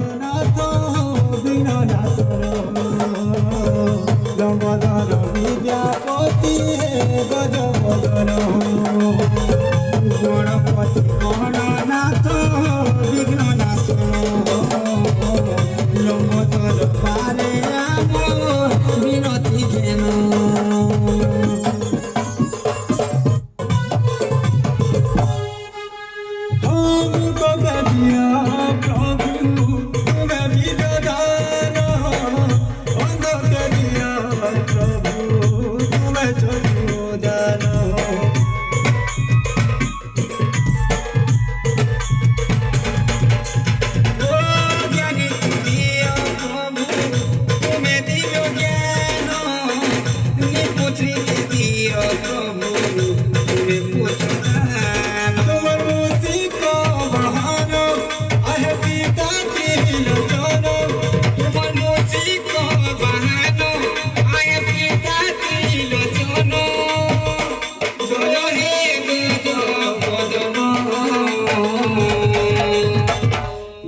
গণনাথ বিঘ্ননাশন লম্বোদর বিদ্যাপতি গজবদন গণপতি গণনাথ বিঘ্ননাশন লম্বোদর পারে আমার বিনতি যেন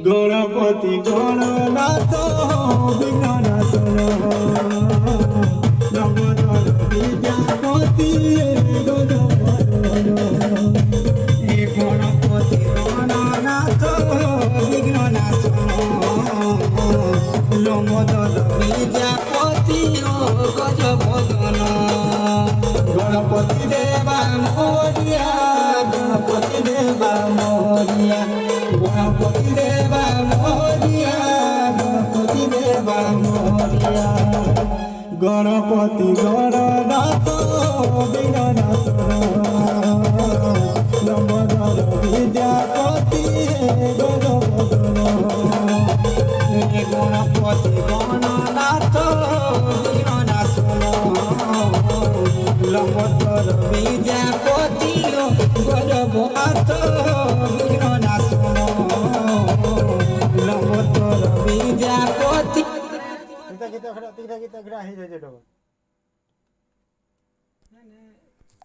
Ganapati Gananath Vighnanashan Lambodar Vidyapati Gajvadan Ganpati Gananath Vighnanashan Lambodar Vidyapati Gajvadan Ganapati Deva Morya Ganpati Deva Morya Ganpati Deva Morya Ganpati Deva Morya Ganpati Gananath Vighnanashan Lambodar Vidyapati Gajvadan Ganpati Gananath Vighnanashan Lambodar Vidyapati Gajvadan Vighnanashan Lambodar Vidyapati kita kita kira hijau je doang.